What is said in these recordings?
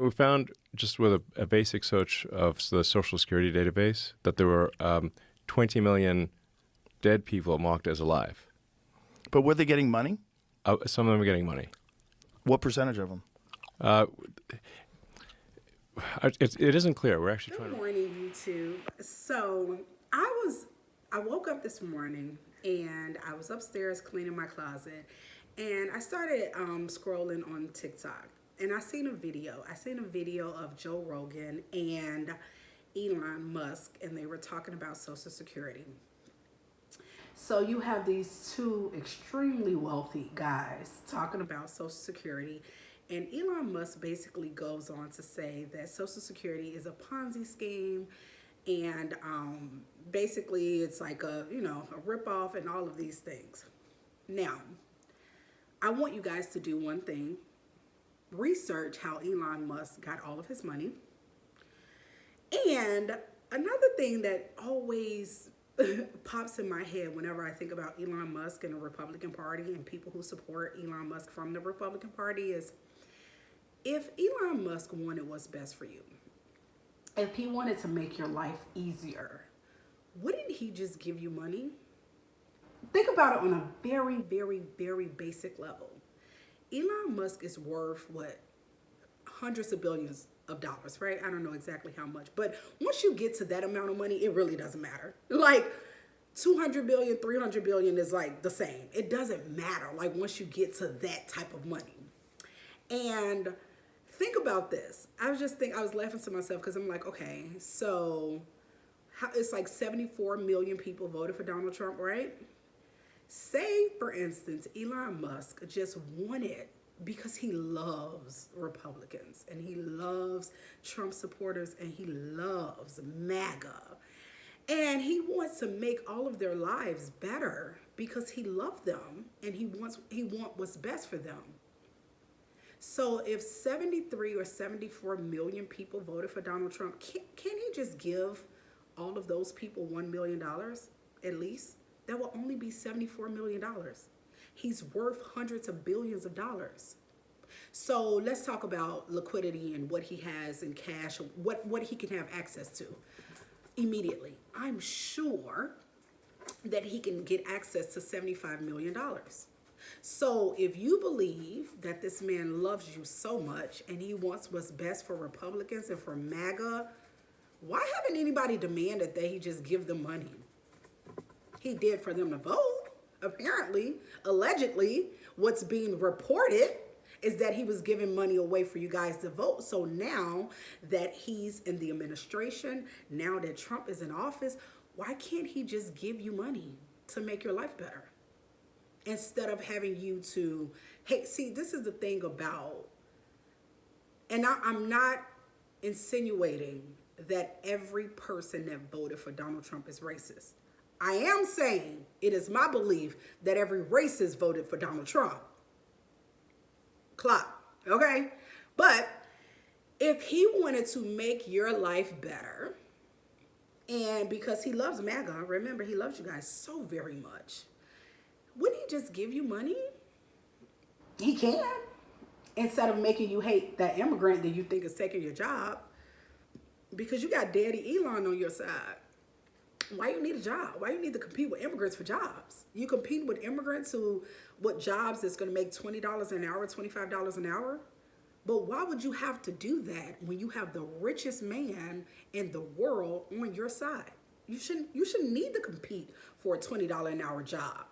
We found just with a basic search of the Social Security database that there were 20 million dead people marked as alive. But were they getting money? Some of them are getting money. What percentage of them? Uh, it isn't clear. We're actually trying Good to. morning, YouTube. So I woke up this morning and I was upstairs cleaning my closet, and I started scrolling on TikTok, and I seen a video. I seen a video of Joe Rogan and Elon Musk, and they were talking about Social Security. So you have these two extremely wealthy guys talking about Social Security, and Elon Musk basically goes on to say that Social Security is a Ponzi scheme, and basically it's like a ripoff and all of these things. Now, I want you guys to do one thing: research how Elon Musk got all of his money. And another thing that always pops in my head whenever I think about Elon Musk and the Republican Party and people who support Elon Musk from the Republican Party is, if Elon Musk wanted what's best for you, if he wanted to make your life easier, wouldn't he just give you money? Think about it on a very, very, very basic level. Elon Musk is worth what? Hundreds of billions of dollars, right? I don't know exactly how much, but once you get to that amount of money, it really doesn't matter. Like 200 billion, 300 billion is like the same. It doesn't matter. Like once you get to that type of money. And think about this. I was laughing to myself because I'm like, okay, so it's like 74 million people voted for Donald Trump, right? Say, for instance, Elon Musk just wanted, because he loves Republicans and he loves Trump supporters and he loves MAGA. And he wants to make all of their lives better because he loves them and he wants what's best for them. So if 73 or 74 million people voted for Donald Trump, can he just give all of those people $1 million at least? That will only be $74 million. He's worth hundreds of billions of dollars. So let's talk about liquidity and what he has in cash, what he can have access to immediately. I'm sure that he can get access to $75 million. So if you believe that this man loves you so much and he wants what's best for Republicans and for MAGA, why haven't anybody demanded that he just give them money? He did for them to vote. Apparently, allegedly, what's being reported is that he was giving money away for you guys to vote. So now that he's in the administration, now that Trump is in office, why can't he just give you money to make your life better? Instead of having you to, hey, see, this is the thing about, and I'm not insinuating that every person that voted for Donald Trump is racist. I am saying it is my belief that every racist voted for Donald Trump. Clock, okay? But if he wanted to make your life better, and because he loves MAGA, remember, he loves you guys so very much, wouldn't he just give you money? He can. Instead of making you hate that immigrant that you think is taking your job, because you got Daddy Elon on your side. Why you need a job? Why you need to compete with immigrants for jobs? You compete with immigrants who, what jobs that's going to make $20 an hour, $25 an hour? But why would you have to do that when you have the richest man in the world on your side? You shouldn't need to compete for a $20 an hour job.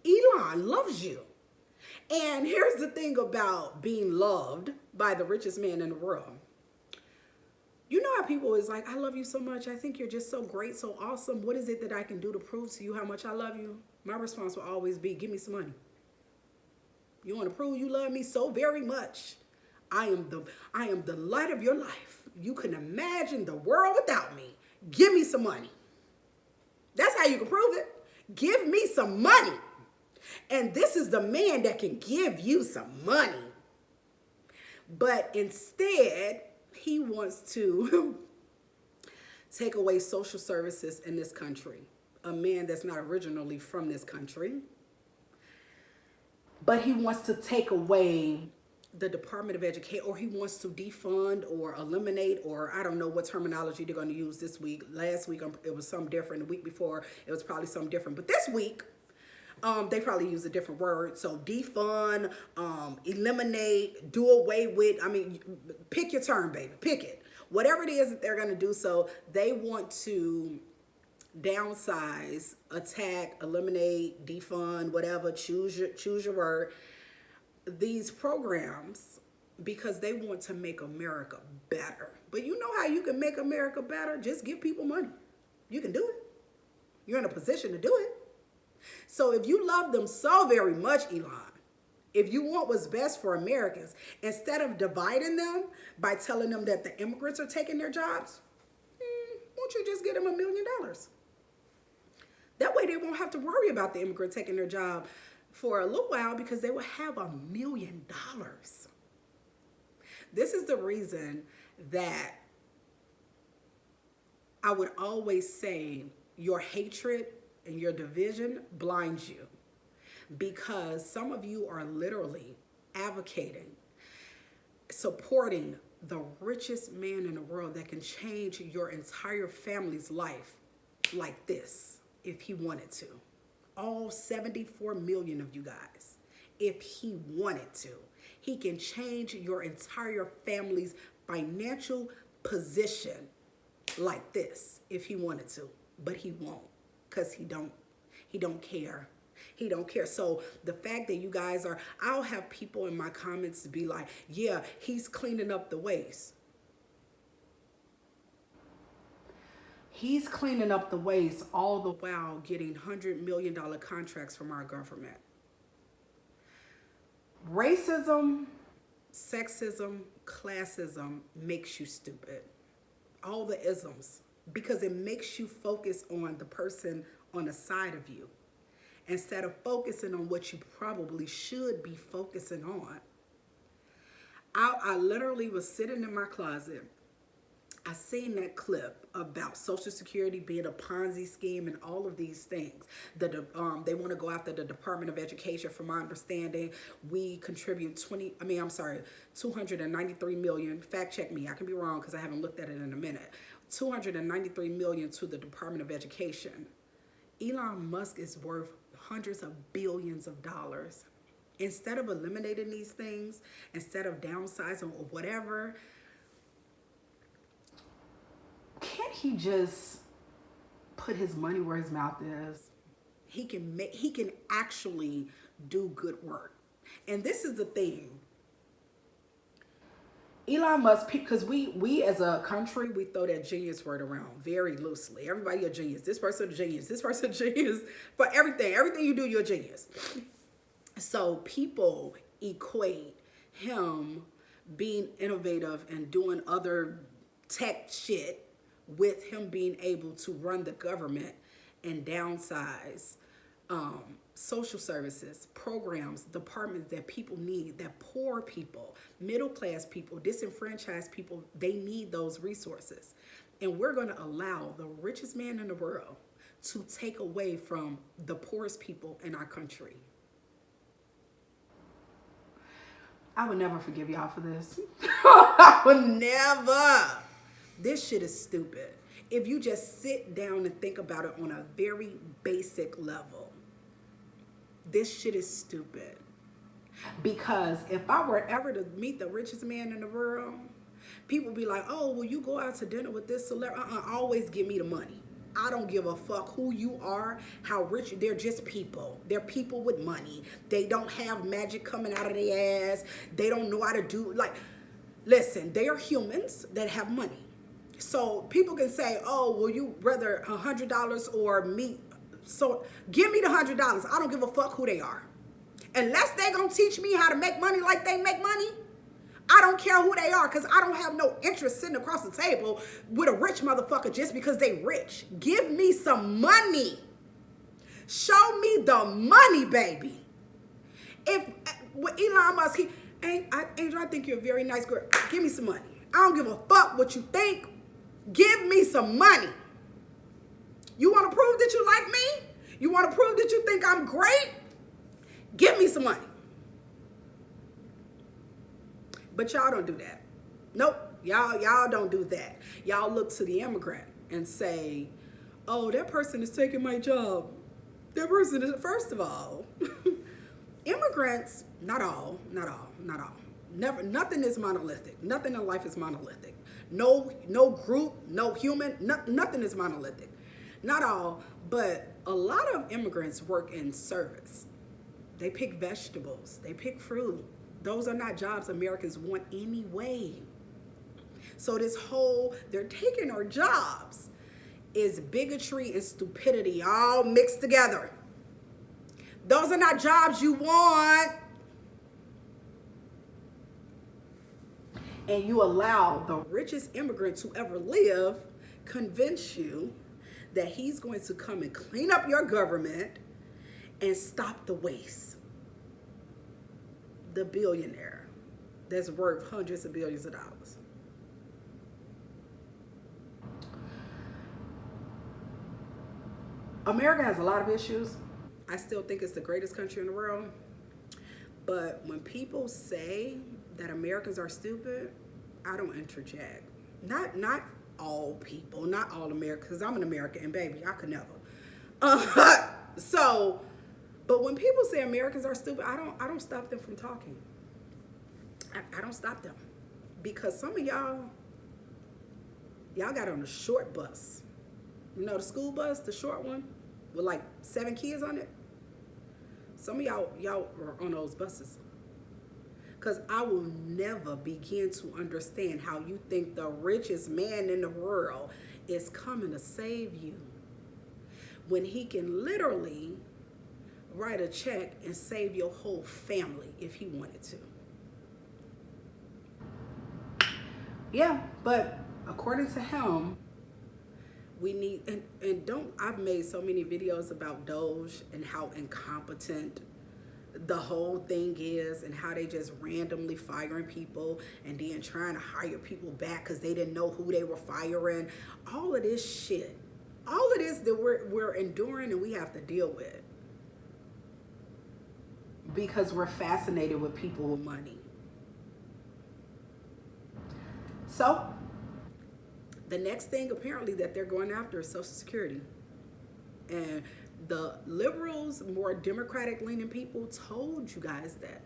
Elon loves you. And here's the thing about being loved by the richest man in the world. You know how people is like, I love you so much. I think you're just so great, so awesome. What is it that I can do to prove to you how much I love you? My response will always be, give me some money. You want to prove you love me so very much? I am the light of your life. You can imagine the world without me. Give me some money. That's how you can prove it. Give me some money. And this is the man that can give you some money. But instead, he wants to take away social services in this country. A man that's not originally from this country. But he wants to take away the Department of Education, or he wants to defund or eliminate, or I don't know what terminology they're going to use this week. Last week it was something different. The week before it was probably something different. But this week, they probably use a different word. So defund, eliminate, do away with. I mean, pick your term, baby. Pick it. Whatever it is that they're going to do. So they want to downsize, attack, eliminate, defund, whatever. Choose your word. These programs, because they want to make America better. But you know how you can make America better? Just give people money. You can do it. You're in a position to do it. So if you love them so very much, Elon, if you want what's best for Americans, instead of dividing them by telling them that the immigrants are taking their jobs, won't you just get them $1 million? That way they won't have to worry about the immigrant taking their job for a little while, because they will have $1 million. This is the reason that I would always say your hatred and your division blinds you, because some of you are literally advocating, supporting the richest man in the world that can change your entire family's life like this if he wanted to. All 74 million of you guys, if he wanted to. He can change your entire family's financial position like this if he wanted to, but he won't, because he don't care. He don't care. So the fact that you guys are, I'll have people in my comments to be like, yeah, he's cleaning up the waste. He's cleaning up the waste, all the while getting $100 million contracts from our government. Racism, sexism, classism makes you stupid. All the isms, because it makes you focus on the person on the side of you instead of focusing on what you probably should be focusing on. I literally was sitting in my closet. I seen that clip about Social Security being a Ponzi scheme and all of these things. They want to go after the Department of Education. From my understanding, we contribute 293 million. Fact check me. I can be wrong because I haven't looked at it in a minute. 293 million to the Department of Education. Elon Musk is worth hundreds of billions of dollars. Instead of eliminating these things, instead of downsizing or whatever, can't he just put his money where his mouth is? He can actually do good work. And this is the thing. Elon Musk, because we as a country, we throw that genius word around very loosely. Everybody a genius. This person a genius. This person a genius. For everything. Everything you do, you're a genius. So people equate him being innovative and doing other tech shit with him being able to run the government and downsize social services, programs, departments that people need, that poor people, middle class people, disenfranchised people, they need those resources. And we're going to allow the richest man in the world to take away from the poorest people in our country. I would never forgive y'all for this. I would never. This shit is stupid. If you just sit down and think about it on a very basic level, this shit is stupid. Because if I were ever to meet the richest man in the world, people be like, oh, will you go out to dinner with this celebrity? Always give me the money. I don't give a fuck who you are, how rich. They're just people. They're people with money. They don't have magic coming out of their ass. They don't know how to do, listen, they are humans that have money. So people can say, oh, will you rather $100 or me? So give me the $100. I don't give a fuck who they are. Unless they gonna teach me how to make money like they make money, I don't care who they are, because I don't have no interest sitting across the table with a rich motherfucker just because they rich. Give me some money. Show me the money, baby. If with Elon Musk, Angel, I think you're a very nice girl. Give me some money. I don't give a fuck what you think. Give me some money. You want to prove that you like me? You want to prove that you think I'm great? Give me some money. But y'all don't do that. Nope. Y'all don't do that. Y'all look to the immigrant and say, oh, that person is taking my job. That person is, first of all, immigrants, not all. Never, nothing is monolithic. Nothing in life is monolithic. No group, no human, nothing is monolithic. Not all, but a lot of immigrants work in service. They pick vegetables, they pick fruit. Those are not jobs Americans want anyway. So this whole, they're taking our jobs, is bigotry and stupidity all mixed together. Those are not jobs you want. And you allow the richest immigrant to ever live convince you that he's going to come and clean up your government and stop the waste. The billionaire that's worth hundreds of billions of dollars. America has a lot of issues. I still think it's the greatest country in the world. But when people say that Americans are stupid, I don't interject. Not all people, not all Americans, because I'm an American and baby, I could never. But when people say Americans are stupid, I don't stop them from talking. I don't stop them. Because some of y'all got on the short bus. You know, the school bus, the short one, with like 7 kids on it. Some of y'all are on those buses. Because I will never begin to understand how you think the richest man in the world is coming to save you when he can literally write a check and save your whole family if he wanted to. Yeah, but according to him, we need, I've made so many videos about Doge and how incompetent the whole thing is and how they just randomly firing people and then trying to hire people back because they didn't know who they were firing. All of this shit. All of this that we're enduring and we have to deal with. Because we're fascinated with people with money. So, the next thing apparently that they're going after is Social Security. And the liberals, more Democratic leaning people told you guys that.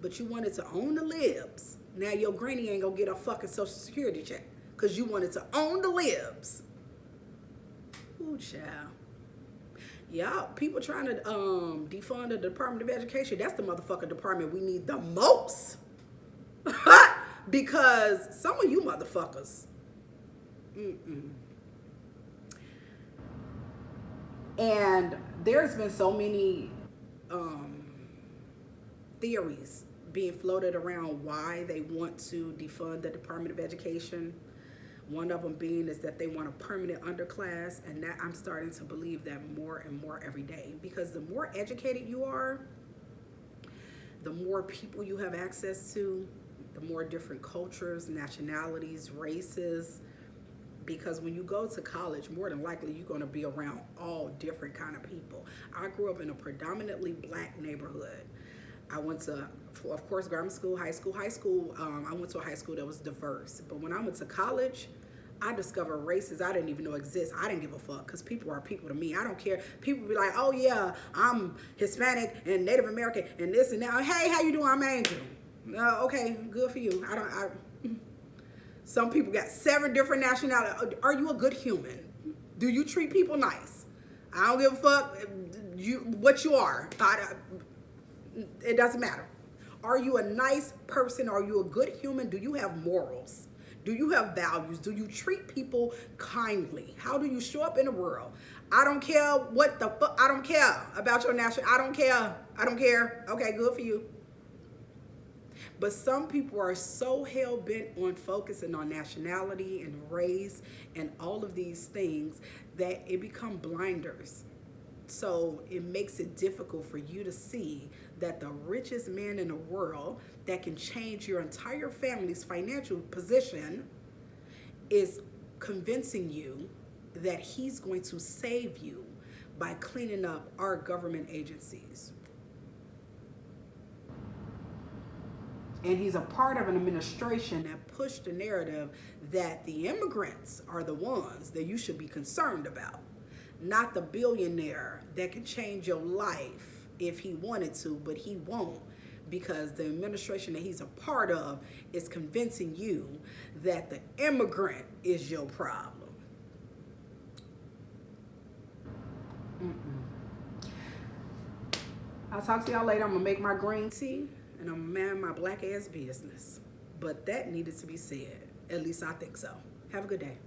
But you wanted to own the libs. Now your granny ain't gonna get a fucking Social Security check. Because you wanted to own the libs. Ooh, child. Y'all, people trying to defund the Department of Education. That's the motherfucking department we need the most. Because some of you motherfuckers. And there's been so many theories being floated around why they want to defund the Department of Education. One of them being is that they want a permanent underclass, and that I'm starting to believe that more and more every day. Because the more educated you are, the more people you have access to, the more different cultures, nationalities, races. Because when you go to college, more than likely you're going to be around all different kind of people. I grew up in a predominantly black neighborhood. I went to, of course, grammar school, high school. I went to a high school that was diverse. But when I went to college, I discovered races I didn't even know exist. I didn't give a fuck because people are people to me. I don't care. People be like, oh yeah, I'm Hispanic and Native American and this and that. Hey, how you doing? I'm Angel. Okay, good for you. Some people got 7 different nationalities. Are you a good human? Do you treat people nice? I don't give a fuck what you are. It doesn't matter. Are you a nice person? Are you a good human? Do you have morals? Do you have values? Do you treat people kindly? How do you show up in the world? I don't care what the fuck. I don't care about your national. I don't care. Okay, good for you. But some people are so hell-bent on focusing on nationality and race and all of these things that it become blinders. So it makes it difficult for you to see that the richest man in the world that can change your entire family's financial position is convincing you that he's going to save you by cleaning up our government agencies. And he's a part of an administration that pushed the narrative that the immigrants are the ones that you should be concerned about, not the billionaire that can change your life if he wanted to, but he won't, because the administration that he's a part of is convincing you that the immigrant is your problem. I'll talk to y'all later. I'm going to make my green tea and I'm going to man my black ass business. But that needed to be said. At least I think so. Have a good day.